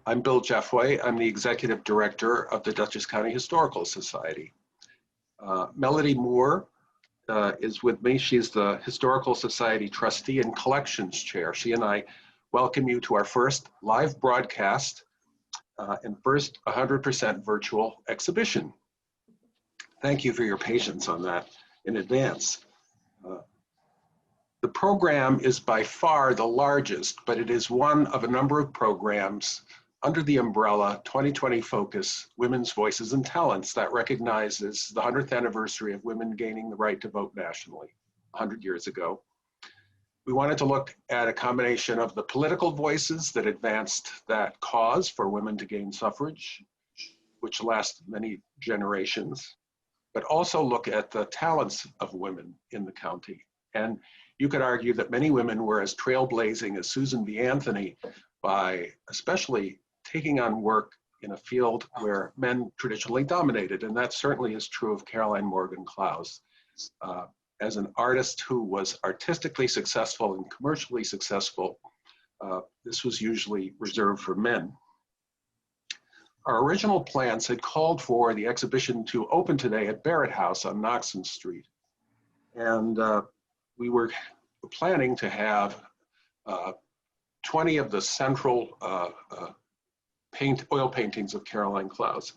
I'm Bill Jeffway. I'm the Executive Director of the Dutchess County Historical Society. Melody Moore is with me. She's the Historical Society Trustee and Collections Chair. She and I welcome you to our first live broadcast and first 100% virtual exhibition. Thank you for your patience on that in advance. The program is by far the largest, but it is one of a number of programs under the umbrella 2020 Focus Women's Voices and Talents that recognizes the 100th anniversary of women gaining the right to vote nationally 100 years ago. We wanted to look at a combination of the political voices that advanced that cause for women to gain suffrage, which lasted many generations, but also look at the talents of women in the county. And you could argue that many women were as trailblazing as Susan B. Anthony by especially taking on work in a field where men traditionally dominated. And that certainly is true of Caroline Morgan Clowes. As an artist who was artistically successful and commercially successful, this was usually reserved for men. Our original plans had called for the exhibition to open today at Barrett House on Knoxon Street. And we were planning to have 20 of the central oil paintings of Caroline Clowes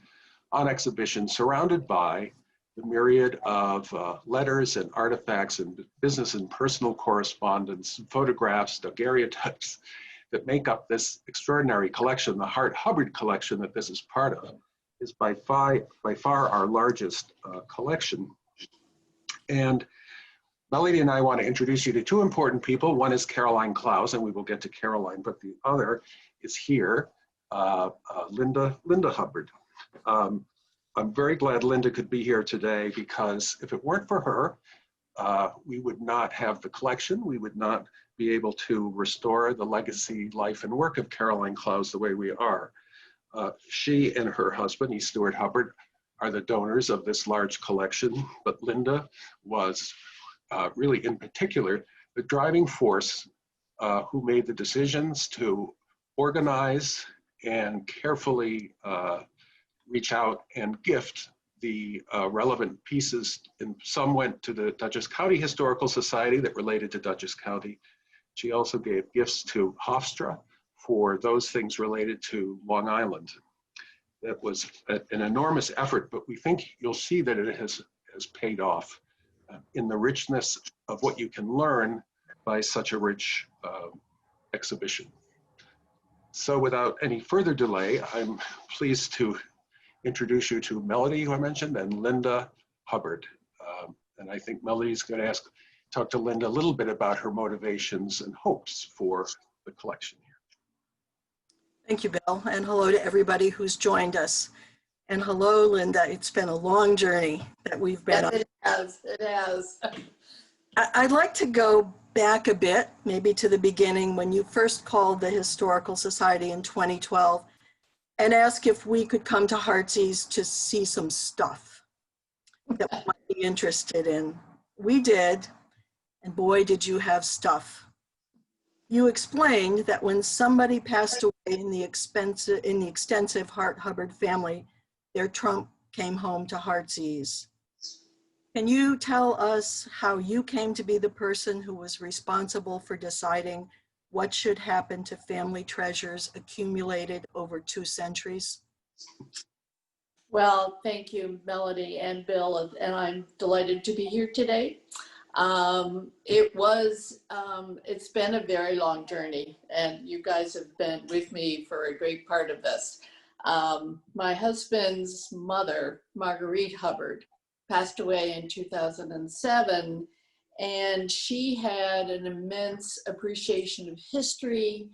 on exhibition, surrounded by the myriad of letters and artifacts and business and personal correspondence, photographs, daguerreotypes that make up this extraordinary collection. The Hubbard collection that this is part of is by far our largest collection. And Melody and I want to introduce you to two important people. One is Caroline Clowes, and we will get to Caroline, but the other is here, Linda Hubbard. I'm very glad Linda could be here today because if it weren't for her, we would not have the collection. We would not be able to restore the legacy, life, and work of Caroline Clowes the way we are. She and her husband, E. Stewart Hubbard, are the donors of this large collection, but Linda was really in particular the driving force who made the decisions to organize and carefully reach out and gift the relevant pieces. And some went to the Dutchess County Historical Society that related to Dutchess County. She also gave gifts to Hofstra for those things related to Long Island. That was an enormous effort, but we think you'll see that it has paid off in the richness of what you can learn by such a rich exhibition. So without any further delay, I'm pleased to introduce you to Melody, who I mentioned, and Linda Hubbard. And I think Melody's going to talk to Linda a little bit about her motivations and hopes for the collection here. Thank you, Bill, and hello to everybody who's joined us. And hello, Linda. It's been a long journey that we've been on. It has. I'd like to go back a bit, maybe to the beginning, when you first called the Historical Society in 2012, and ask if we could come to Heartsease to see some stuff that we might be interested in. We did, and boy, did you have stuff. You explained that when somebody passed away in the extensive Hubbard family, their trunk came home to Heartsease. Can you tell us how you came to be the person who was responsible for deciding what should happen to family treasures accumulated over 2 centuries? Well, thank you, Melody and Bill, and I'm delighted to be here today. It's been a very long journey, and you guys have been with me for a great part of this. My husband's mother, Marguerite Hubbard, passed away in 2007, and she had an immense appreciation of history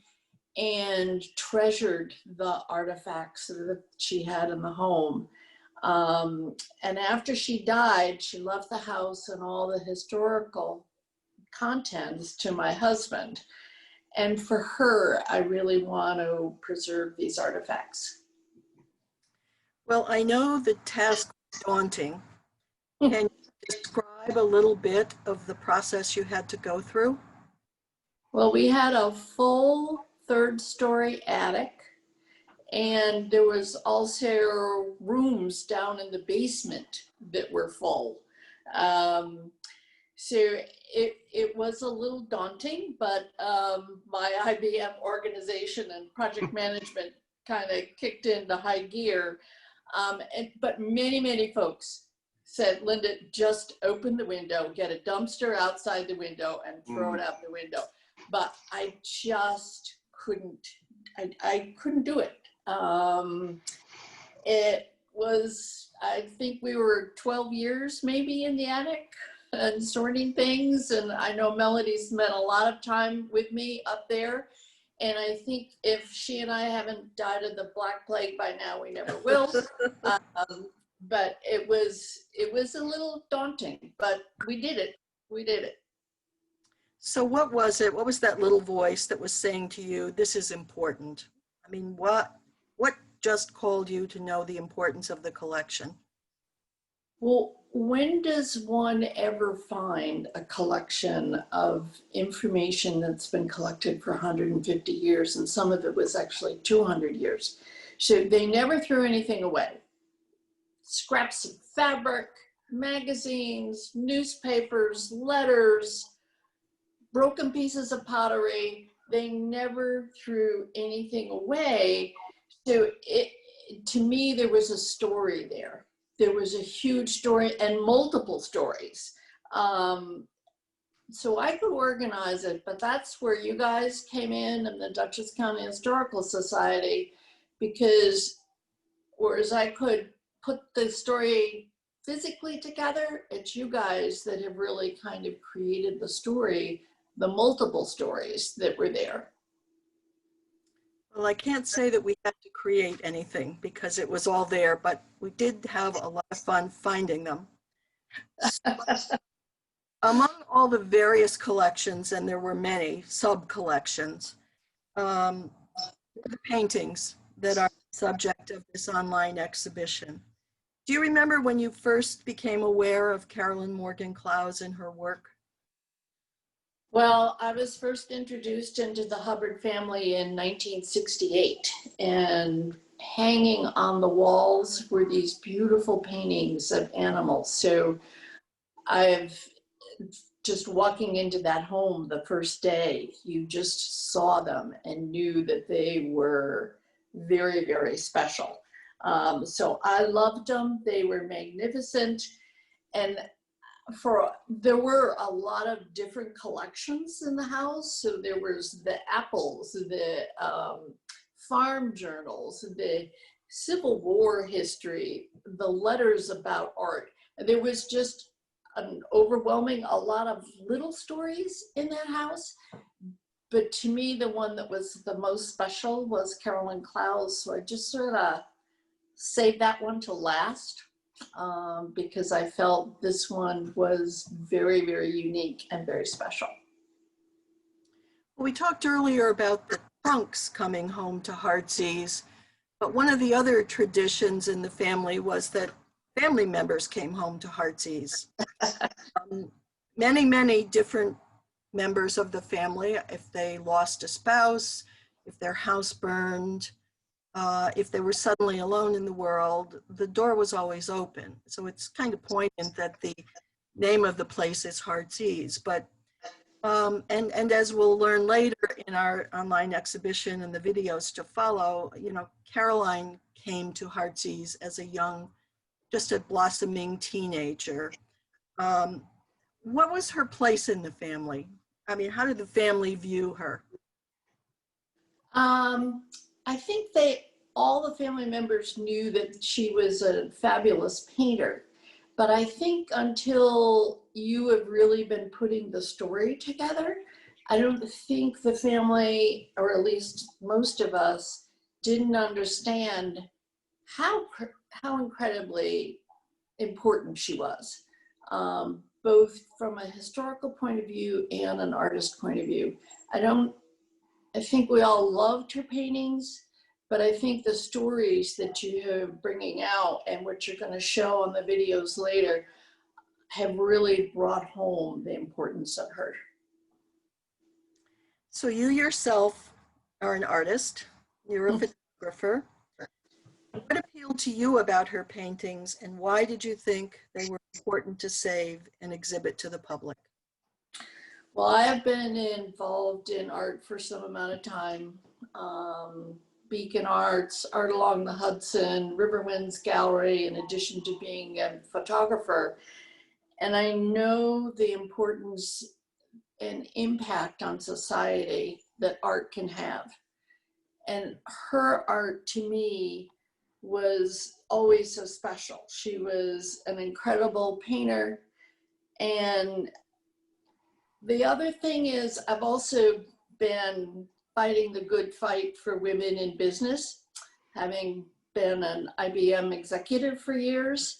and treasured the artifacts that she had in the home. And after she died, she left the house and all the historical contents to my husband. And for her, I really want to preserve these artifacts. Well, I know the task was daunting. Can you describe a little bit of the process you had to go through? Well, we had a full 3rd-story attic, And there was also rooms down in the basement that were full. So it was a little daunting, but my IBM organization and project management kind of kicked into high gear. But many folks said, Linda, just open the window, get a dumpster outside the window and throw it out the window. But I just couldn't, I couldn't do it. It was, I think we were 12 years maybe in the attic and sorting things. And I know Melody spent a lot of time with me up there. And I think if she and I haven't died of the Black Plague by now, we never will. But it was a little daunting, but we did it. We did it. So what was it? What was that little voice that was saying to you, this is important? I mean, what just called you to know the importance of the collection? Well, when does one ever find a collection of information that's been collected for 150 years, and some of it was actually 200 years? So they never threw anything away. Scraps of fabric, magazines, newspapers, letters, broken pieces of pottery, they never threw anything away. So to me, there was a story there. There was a huge story and multiple stories. So I could organize it, but that's where you guys came in and the Dutchess County Historical Society, because whereas I could put the story physically together, it's you guys that have really kind of created the story, the multiple stories that were there. Well, I can't say that we had to create anything because it was all there, but we did have a lot of fun finding them. So, among all the various collections, and there were many sub-collections, the paintings that are the subject of this online exhibition. Do you remember when you first became aware of Carolyn Morgan Clowes and her work? Well, I was first introduced into the Hubbard family in 1968, and hanging on the walls were these beautiful paintings of animals. So I've just walking into that home the first day, you just saw them and knew that they were very, very special. So I loved them. They were magnificent. And there were a lot of different collections in the house. So there was the apples, the farm journals, the Civil War history, the letters about art. There was just an overwhelming, a lot of little stories in that house. But to me, the one that was the most special was Carolyn Clowes. So I just sort of saved that one to last. Because I felt this one was very, very unique and very special. We talked earlier about the trunks coming home to Heartsease, but one of the other traditions in the family was that family members came home to Heartsease. Many different members of the family, if they lost a spouse, if their house burned, if they were suddenly alone in the world, the door was always open. So it's kind of poignant that the name of the place is Heartsease. But, and as we'll learn later in our online exhibition and the videos to follow, you know, Caroline came to Heartsease as a young, just a blossoming teenager. What was her place in the family? I mean, how did the family view her? I think all the family members knew that she was a fabulous painter, but I think until you have really been putting the story together, I don't think the family, or at least most of us, didn't understand how incredibly important she was, both from a historical point of view and an artist point of view. I think we all loved her paintings, but I think the stories that you are bringing out and what you're going to show on the videos later have really brought home the importance of her. So you yourself are an artist, you're a photographer. What appealed to you about her paintings, and why did you think they were important to save and exhibit to the public? Well, I have been involved in art for some amount of time. Beacon Arts, Art Along the Hudson, Riverwinds Gallery, in addition to being a photographer. And I know the importance and impact on society that art can have. And her art to me was always so special. She was an incredible painter. And the other thing is, I've also been fighting the good fight for women in business, having been an IBM executive for years,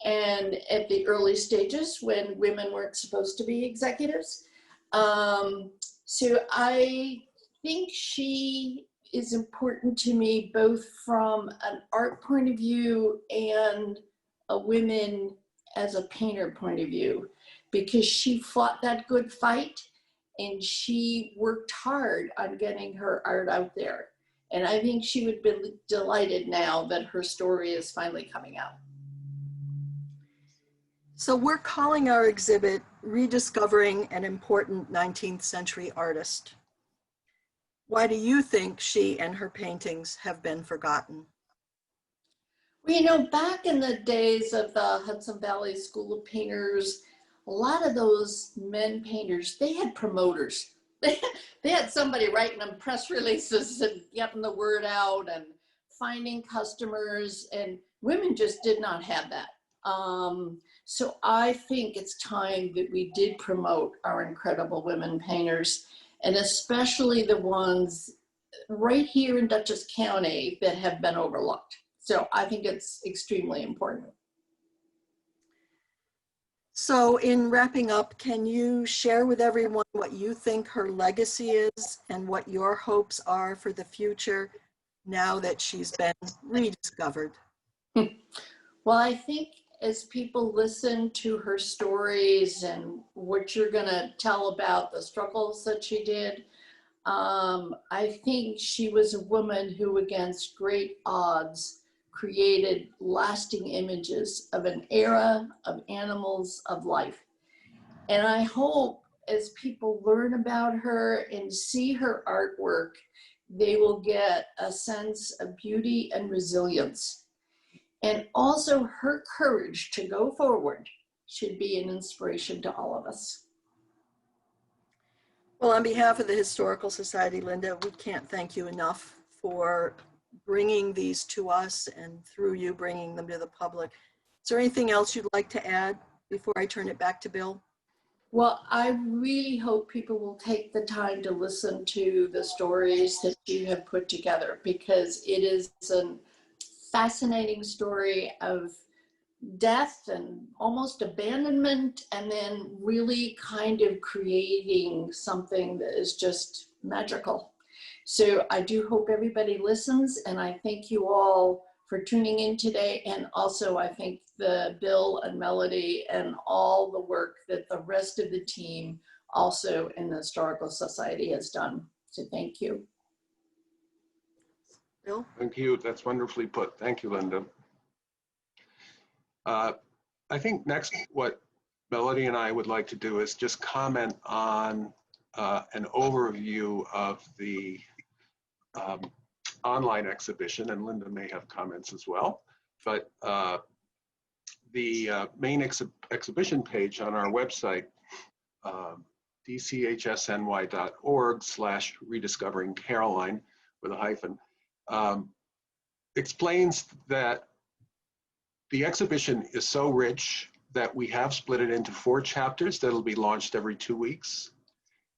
and at the early stages when women weren't supposed to be executives. So I think she is important to me both from an art point of view and a women as a painter point of view, because she fought that good fight and she worked hard on getting her art out there. And I think she would be delighted now that her story is finally coming out. So we're calling our exhibit Rediscovering an Important 19th Century Artist. Why do you think she and her paintings have been forgotten? Well, you know, back in the days of the Hudson Valley School of Painters, a lot of those men painters, they had promoters. They had somebody writing them press releases and getting the word out and finding customers, and women just did not have that. So I think it's time that we did promote our incredible women painters, and especially the ones right here in Dutchess County that have been overlooked. So I think it's extremely important. So in wrapping up, can you share with everyone what you think her legacy is and what your hopes are for the future now that she's been rediscovered? Well, I think as people listen to her stories and what you're going to tell about the struggles that she did, I think she was a woman who, against great odds, created lasting images of an era, of animals, of life. And I hope as people learn about her and see her artwork, they will get a sense of beauty and resilience. And also her courage to go forward should be an inspiration to all of us. Well, on behalf of the Historical Society, Linda, we can't thank you enough for bringing these to us and through you bringing them to the public. Is there anything else you'd like to add before I turn it back to Bill? Well, I really hope people will take the time to listen to the stories that you have put together, because it is a fascinating story of death and almost abandonment, and then really kind of creating something that is just magical. So I do hope everybody listens, and I thank you all for tuning in today. And also I thank Bill and Melody and all the work that the rest of the team also in the Historical Society has done. So thank you. Bill? Thank you. That's wonderfully put. Thank you, Linda. I think next what Melody and I would like to do is just comment on an overview of the online exhibition, and Linda may have comments as well. But the main exhibition page on our website, dchsny.org/rediscovering Caroline with a hyphen, explains that the exhibition is so rich that we have split it into 4 chapters that'll be launched every 2 weeks.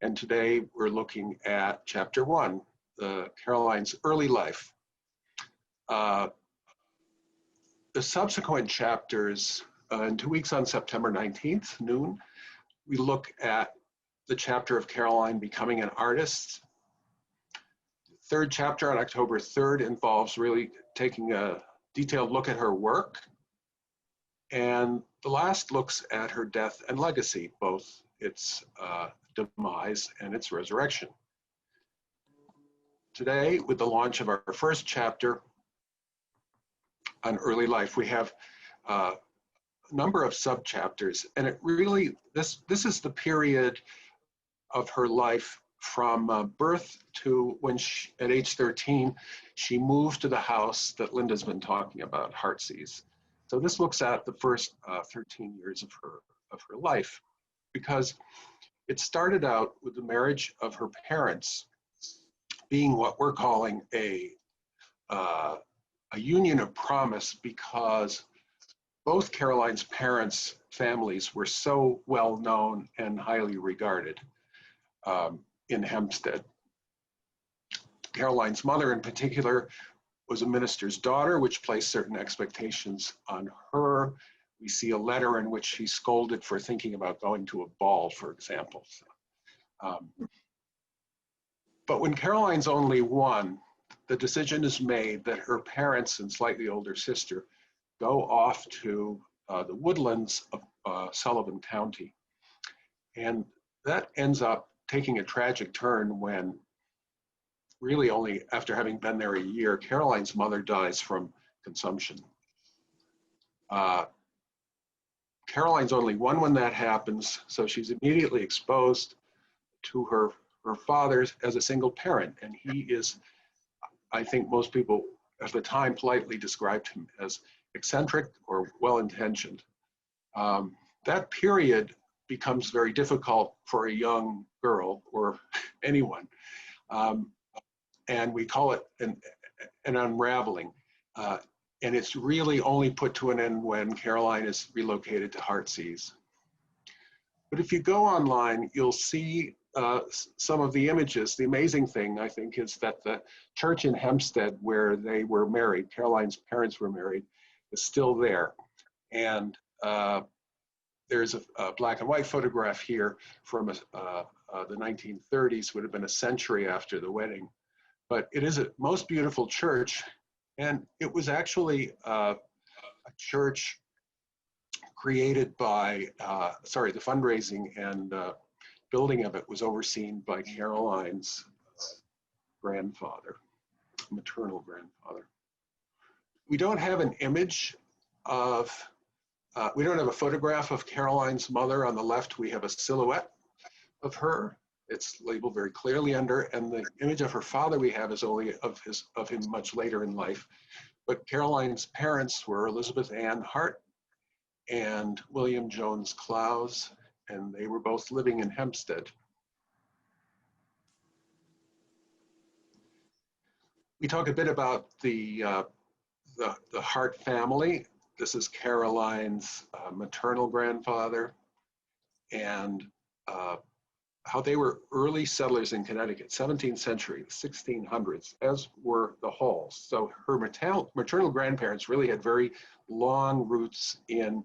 And today we're looking at chapter 1, Caroline's early life. The subsequent chapters, in 2 weeks on September 19th, noon, we look at the chapter of Caroline becoming an artist. The 3rd chapter on October 3rd involves really taking a detailed look at her work. And the last looks at her death and legacy, both its demise and its resurrection. Today, with the launch of our 1st chapter, on early life. We have a number of subchapters, and it really, this is the period of her life from birth to when she, at age 13, she moved to the house that Linda's been talking about, Heartsease. So this looks at the first 13 years of her life, because it started out with the marriage of her parents being what we're calling a union of promise, because both Caroline's parents' families were so well known and highly regarded in Hempstead. Caroline's mother in particular was a minister's daughter, which placed certain expectations on her. We see a letter in which she scolded for thinking about going to a ball, for example. But when Caroline's only one, the decision is made that her parents and slightly older sister go off to the woodlands of Sullivan County. And that ends up taking a tragic turn when, really only after having been there a year, Caroline's mother dies from consumption. Caroline's only one when that happens, so she's immediately exposed to her father as a single parent, and he is, I think most people at the time politely described him as eccentric or well-intentioned. That period becomes very difficult for a young girl or anyone, and we call it an unraveling. And it's really only put to an end when Caroline is relocated to Heartsease. But if you go online, you'll see some of the images. The amazing thing, I think, is that the church in Hempstead where they were married, Caroline's parents were married, is still there. And there's a black and white photograph here from the 1930s, would have been a century after the wedding. But it is a most beautiful church. And it was actually a church created by, the fundraising and building of it was overseen by Caroline's grandfather, maternal grandfather. We don't have an image of, we don't have a photograph of Caroline's mother. On the left, we have a silhouette of her. It's labeled very clearly under, and the image of her father we have is only of him much later in life. But Caroline's parents were Elizabeth Ann Hart and William Jones Clowes, and they were both living in Hempstead. We talk a bit about the Hart family. This is Caroline's maternal grandfather, and how they were early settlers in Connecticut, 17th century, 1600s, as were the Halls. So her maternal grandparents really had very long roots in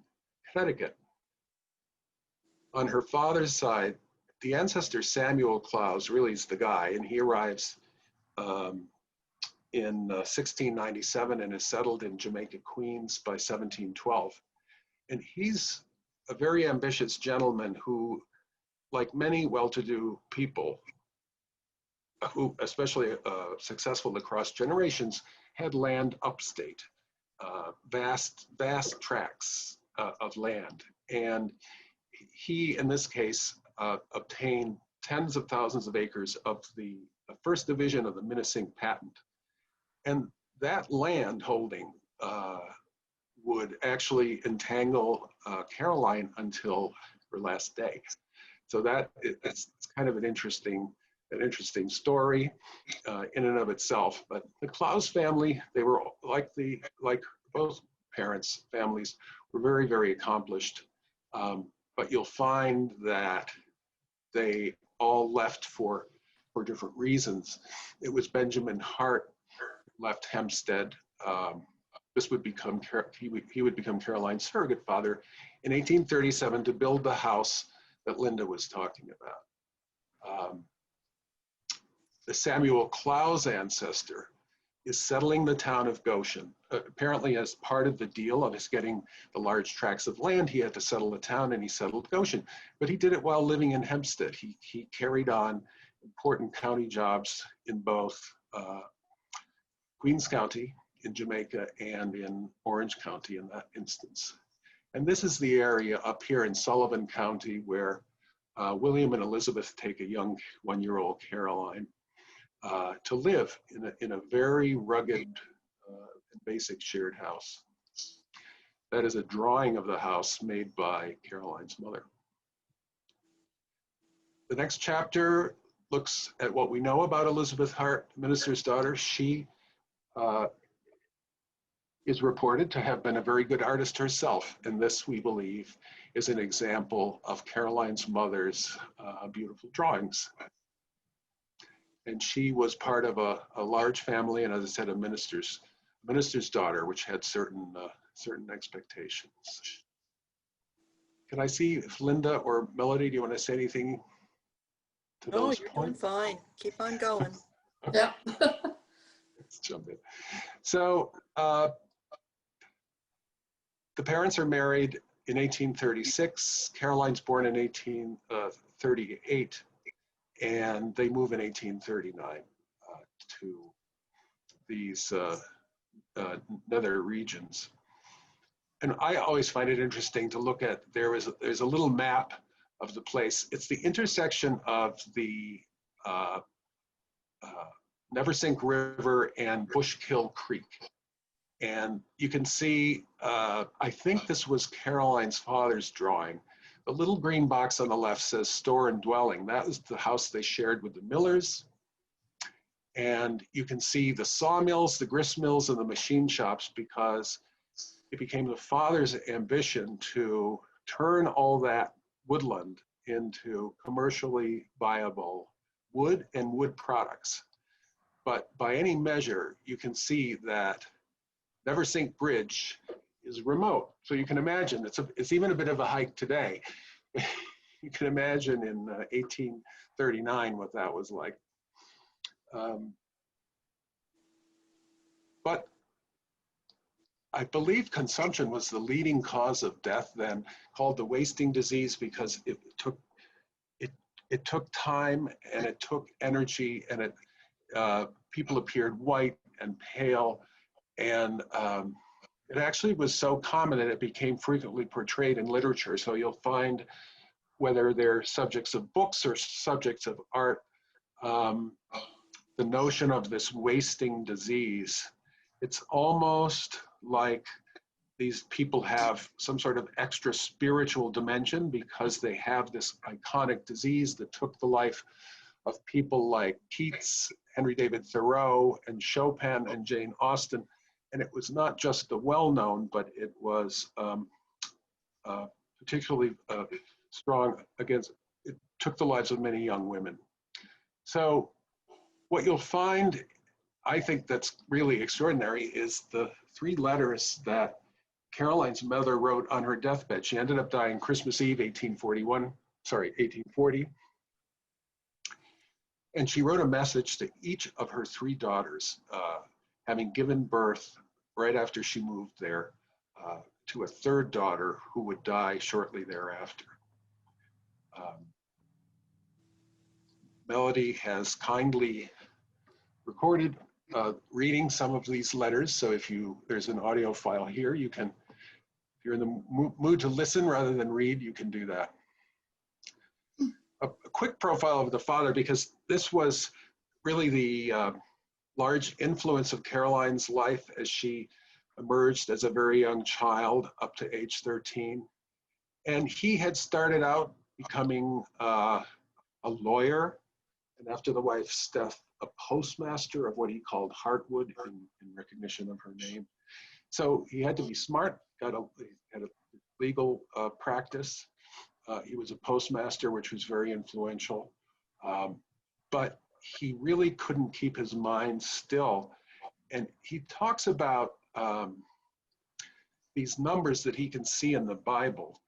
Connecticut. On her father's side, the ancestor Samuel Clowes really is the guy, and he arrives in 1697 and is settled in Jamaica, Queens by 1712. And he's a very ambitious gentleman who, like many well-to-do people, who especially successful across generations, had land upstate, vast tracts of land. And he, in this case, obtained tens of thousands of acres of the first division of the Minnesink patent. And that land holding would actually entangle Caroline until her last day. So it's kind of an interesting story in and of itself. But the Clowes family, they were like both parents' families, were very, very accomplished. But you'll find that they all left for different reasons. It was Benjamin Hart who left Hempstead. This would become he would become Caroline's surrogate father in 1837 to build the house that Linda was talking about. The Samuel Clowes ancestor is settling the town of Goshen. Apparently, as part of the deal of his getting the large tracts of land, he had to settle the town, and he settled Goshen. But he did it while living in Hempstead. He carried on important county jobs in both Queens County in Jamaica and in Orange County in that instance. And this is the area up here in Sullivan County where William and Elizabeth take a young 1-year-old Caroline to live in a very rugged and basic shared house. That is a drawing of the house made by Caroline's mother. The next chapter looks at what we know about Elizabeth Hart, minister's daughter. She is reported to have been a very good artist herself, and this, we believe, is an example of Caroline's mother's beautiful drawings. And she was part of a large family, and as I said, a minister's daughter, which had certain expectations. Can I see if Linda or Melody, do you want to say anything to those you're points? doing fine. Keep on going. Yeah. Let's jump in. So the parents are married in 1836. Caroline's born in 1838, and they move in 1839 to these nether regions. And I always find it interesting to look at, there's a little map of the place. It's the intersection of the Neversink River and Bushkill Creek. And you can see, I think this was Caroline's father's drawing. The little green box on the left says store and dwelling. That was the house they shared with the Millers. And you can see the sawmills, the grist mills, and the machine shops, because it became the father's ambition to turn all that woodland into commercially viable wood and wood products. But by any measure, you can see that Neversink Bridge is remote. So you can imagine, it's even a bit of a hike today. You can imagine in 1839 what that was like. But I believe consumption was the leading cause of death then, called the wasting disease, because it took time and it took energy, and people appeared white and pale, and it actually was so common that it became frequently portrayed in literature. So you'll find, whether they're subjects of books or subjects of art, the notion of this wasting disease, it's almost like these people have some sort of extra spiritual dimension because they have this iconic disease that took the life of people like Keats, Henry David Thoreau, and Chopin, and Jane Austen. And it was not just the well-known, but it was particularly strong against, it took the lives of many young women. So what you'll find, I think that's really extraordinary, is the 3 letters that Caroline's mother wrote on her deathbed. She ended up dying Christmas Eve, 1840. And she wrote a message to each of her 3 daughters, having given birth right after she moved there to a 3rd daughter who would die shortly thereafter. Melody has kindly recorded reading some of these letters. So there's an audio file here, you can, if you're in the mood to listen rather than read, you can do that. A quick profile of the father, because this was really the large influence of Caroline's life as she emerged as a very young child up to age 13. And he had started out becoming a lawyer, and after the wife's death, a postmaster of what he called Hartwood in recognition of her name. So he had to be smart, he had a legal practice. He was a postmaster, which was very influential. But he really couldn't keep his mind still. And he talks about these numbers that he can see in the Bible.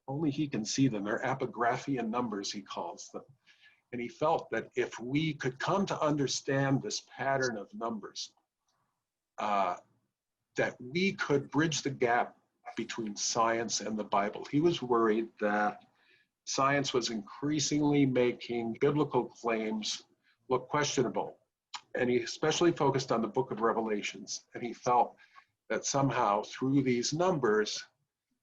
Only he can see them. They're epigraphian numbers, he calls them. And he felt that if we could come to understand this pattern of numbers, that we could bridge the gap between science and the Bible. He was worried that science was increasingly making biblical claims look questionable. and he especially focused on the Book of Revelations. And he felt that somehow through these numbers,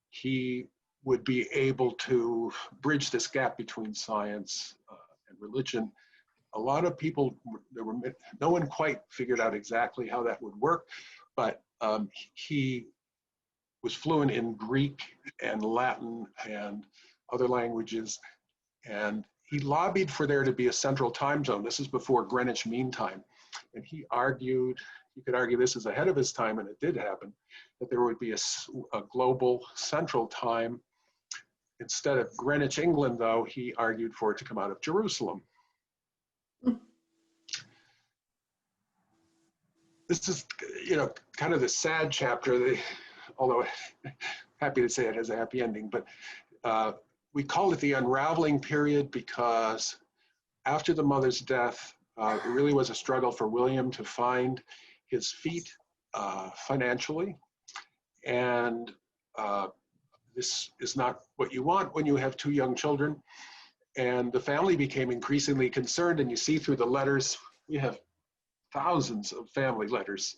he would be able to bridge this gap between science and religion. A lot of people, no one quite figured out exactly how that would work, but he was fluent in Greek and Latin and other languages, and he lobbied for there to be a central time zone. This is before Greenwich Mean Time, and he argued, you could argue this is ahead of his time, and it did happen, that there would be a global central time. Instead of Greenwich, England, though, he argued for it to come out of Jerusalem. This is, kind of the sad chapter, although happy to say it has a happy ending, but we call it the unraveling period because after the mother's death, it really was a struggle for William to find his feet financially. And this is not what you want when you have two young children. And the family became increasingly concerned, and you see through the letters, we have thousands of family letters.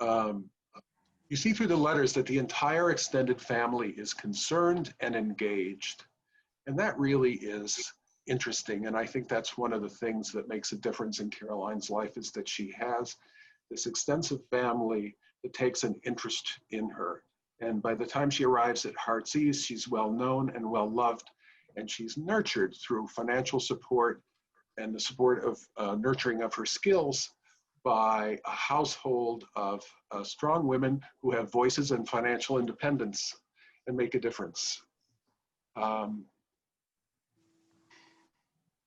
You see through the letters that the entire extended family is concerned and engaged. And that really is interesting. And I think that's one of the things that makes a difference in Caroline's life, is that she has this extensive family that takes an interest in her. And by the time she arrives at Heartsease, she's well known and well loved, and she's nurtured through financial support and the support of nurturing of her skills by a household of strong women who have voices and financial independence and make a difference.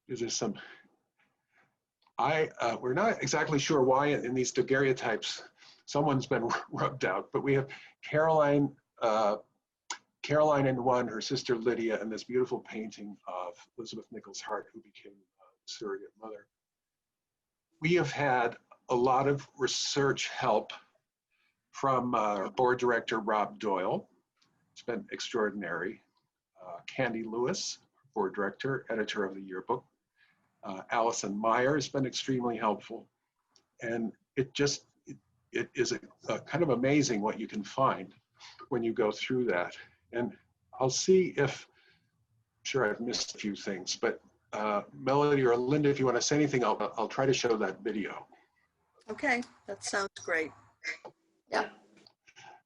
There's some, we're not exactly sure why in these daguerreotypes someone's been rubbed out, but we have Caroline in one, her sister Lydia, and this beautiful painting of Elizabeth Nichols Hart, who became surrogate mother. We have had a lot of research help from our board director, Rob Doyle. It's been extraordinary. Candy Lewis, board director, editor of the yearbook. Allison Meyer has been extremely helpful. And it is a kind of amazing what you can find when you go through that. And I'll see if, I'm sure I've missed a few things, but Melody or Linda, if you want to say anything, I'll try to show that video. Okay, that sounds great. Yeah.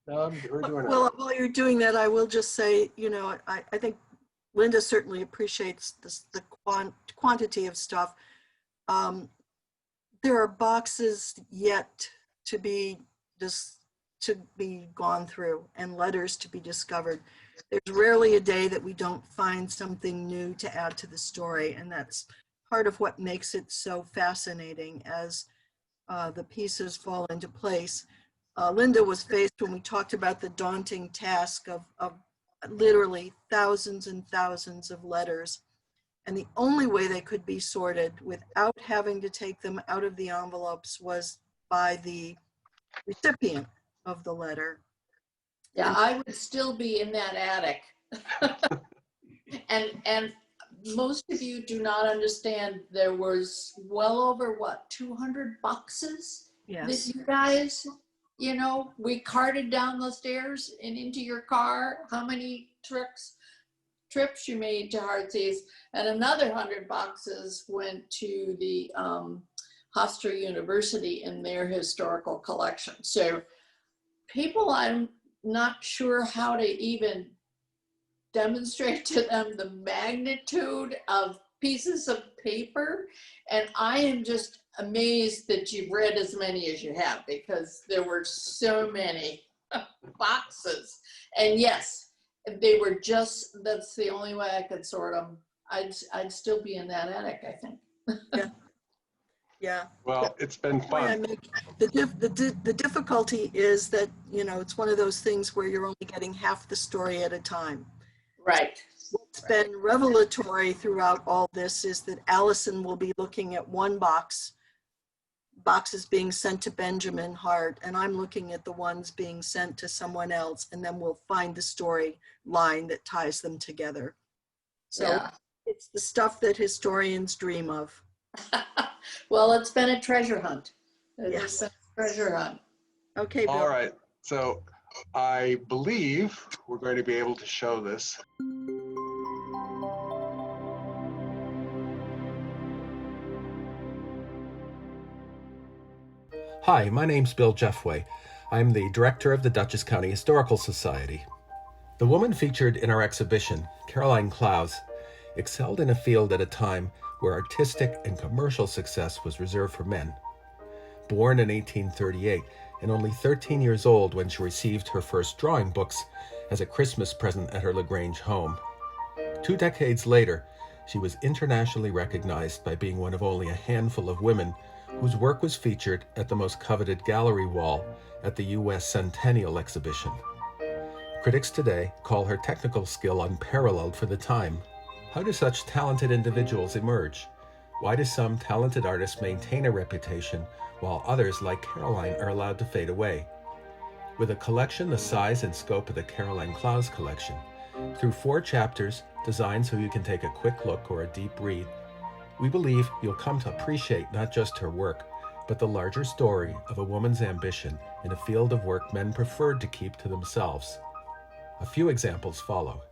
We're doing Well, while you're doing that, I will just say, I think Linda certainly appreciates the quantity of stuff. There are boxes yet to be gone through and letters to be discovered. There's rarely a day that we don't find something new to add to the story, and that's part of what makes it so fascinating as the pieces fall into place. Linda was faced, when we talked about the daunting task of literally thousands and thousands of letters, and the only way they could be sorted without having to take them out of the envelopes was by the recipient of the letter. Yeah, I would still be in that attic. and most of you do not understand, there was well over, 200 boxes? Yes. That you guys, we carted down the stairs and into your car. How many trips you made to Heartsease? And another 100 boxes went to the Hofstra University in their historical collection. So people, I'm not sure how to even demonstrate to them the magnitude of pieces of paper. And I am just amazed that you've read as many as you have, because there were so many boxes. And yes, if they were that's the only way I could sort them. I'd still be in that attic, I think. Yeah. Yeah. Well, it's been fun. The difficulty is that, it's one of those things where you're only getting half the story at a time. Right. What's been revelatory throughout all this is that Allison will be looking at one boxes being sent to Benjamin Hart, and I'm looking at the ones being sent to someone else, and then we'll find the story line that ties them together. So yeah. It's the stuff that historians dream of. Well, it's been a treasure hunt. Yes. It's been a treasure hunt. Okay, Bill. All right, so I believe we're going to be able to show this. Hi, my name's Bill Jeffway. I'm the director of the Dutchess County Historical Society. The woman featured in our exhibition, Caroline Clowes, excelled in a field at a time where artistic and commercial success was reserved for men. Born in 1838 and only 13 years old when she received her first drawing books as a Christmas present at her LaGrange home. 2 decades later, she was internationally recognized by being one of only a handful of women whose work was featured at the most coveted gallery wall at the U.S. Centennial Exhibition. Critics today call her technical skill unparalleled for the time. How do such talented individuals emerge? Why do some talented artists maintain a reputation while others, like Caroline, are allowed to fade away? With a collection the size and scope of the Caroline Clowes collection, through 4 chapters designed so you can take a quick look or a deep read, we believe you'll come to appreciate not just her work, but the larger story of a woman's ambition in a field of work men preferred to keep to themselves. A few examples follow.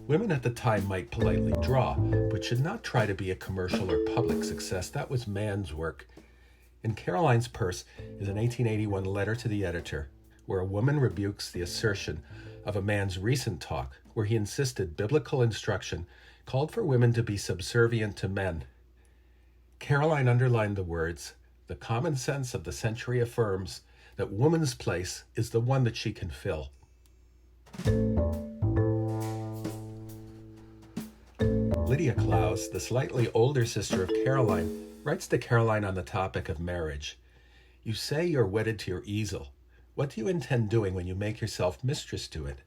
Women at the time might politely draw, but should not try to be a commercial or public success. That was man's work. In Caroline's purse is an 1881 letter to the editor, where a woman rebukes the assertion of a man's recent talk, where he insisted biblical instruction called for women to be subservient to men. Caroline underlined the words, "The common sense of the century affirms that woman's place is the one that she can fill." Lydia Clowes, the slightly older sister of Caroline, writes to Caroline on the topic of marriage. "You say you're wedded to your easel. What do you intend doing when you make yourself mistress to it?"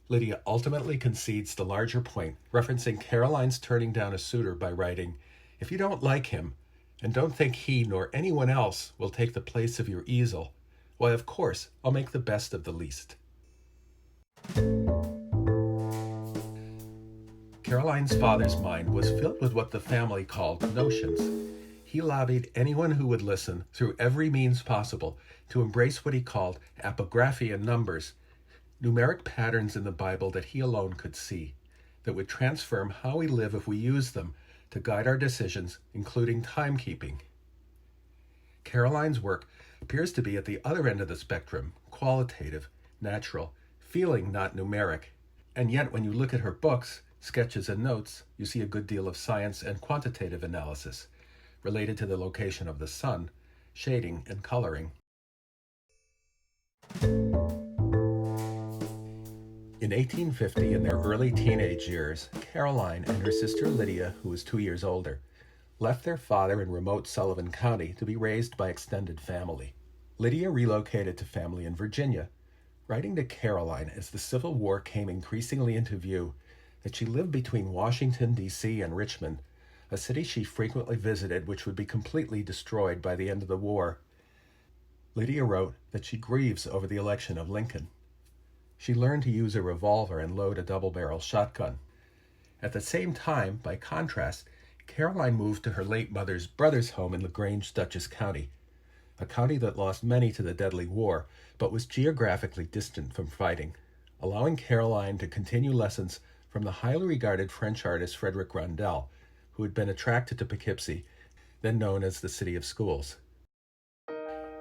Lydia ultimately concedes the larger point, referencing Caroline's turning down a suitor by writing, "If you don't like him, and don't think he nor anyone else will take the place of your easel, why, of course, I'll make the best of the least." Caroline's father's mind was filled with what the family called notions. He lobbied anyone who would listen through every means possible to embrace what he called apography in numbers, numeric patterns in the Bible that he alone could see, that would transform how we live if we use them to guide our decisions, including timekeeping. Caroline's work appears to be at the other end of the spectrum, qualitative, natural, feeling not numeric. And yet when you look at her books, sketches, and notes, you see a good deal of science and quantitative analysis related to the location of the sun, shading, and coloring. In 1850, in their early teenage years, Caroline and her sister Lydia, who was 2 years older, left their father in remote Sullivan County to be raised by extended family. Lydia relocated to family in Virginia, writing to Caroline as the Civil War came increasingly into view that she lived between Washington, D.C. and Richmond, a city she frequently visited which would be completely destroyed by the end of the war. Lydia wrote that she grieves over the election of Lincoln. She learned to use a revolver and load a double-barrel shotgun. At the same time, by contrast, Caroline moved to her late mother's brother's home in LaGrange, Dutchess County, a county that lost many to the deadly war, but was geographically distant from fighting, allowing Caroline to continue lessons from the highly regarded French artist Frederic Rondel, who had been attracted to Poughkeepsie, then known as the City of Schools.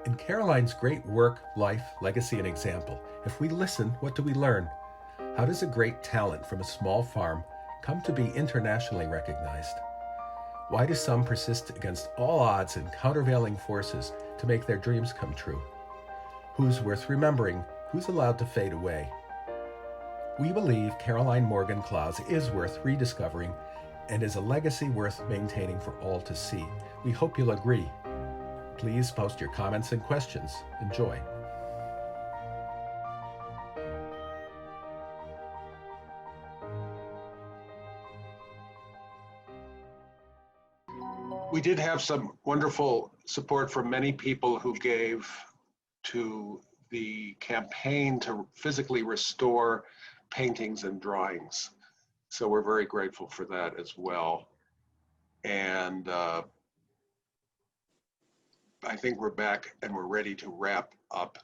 In Caroline's great work, life, legacy, and example, if we listen, what do we learn? How does a great talent from a small farm come to be internationally recognized? Why do some persist against all odds and countervailing forces to make their dreams come true? Who's worth remembering? Who's allowed to fade away? We believe Caroline Morgan Clowes is worth rediscovering and is a legacy worth maintaining for all to see. We hope you'll agree. Please post your comments and questions. Enjoy. We did have some wonderful support from many people who gave to the campaign to physically restore paintings and drawings. So we're very grateful for that as well. And I think we're back and we're ready to wrap up.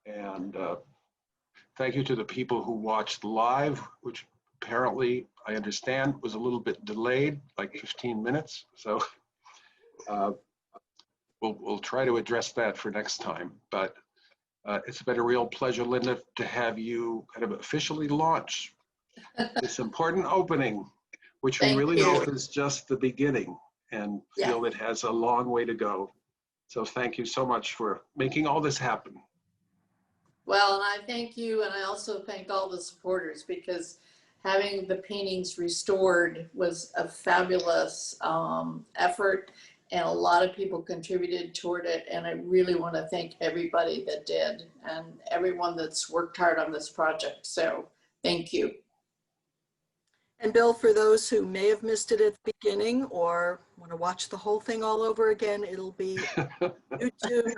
And thank you to the people who watched live, which apparently, I understand, was a little bit delayed, like 15 minutes. So we'll try to address that for next time. But it's been a real pleasure, Linda, to have you kind of officially launch this important opening, which we Thank really you. hope is just the beginning and feel it has a long way to go. So thank you so much for making all this happen. Well, and I thank you, and I also thank all the supporters, because having the paintings restored was a fabulous effort, and a lot of people contributed toward it. And I really want to thank everybody that did, and everyone that's worked hard on this project. So thank you. And Bill, for those who may have missed it at the beginning or want to watch the whole thing all over again, it'll be on YouTube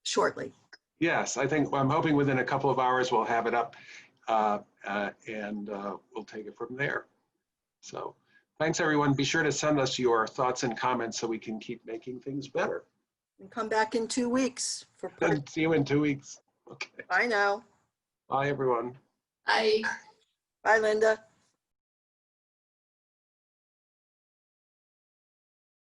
shortly. Yes, I think I'm hoping within a couple of hours we'll have it up and we'll take it from there. So thanks, everyone. Be sure to send us your thoughts and comments so we can keep making things better. And come back in 2 weeks for part. And see you in 2 weeks. Okay. Bye now. Bye, everyone. Bye. Bye, Linda.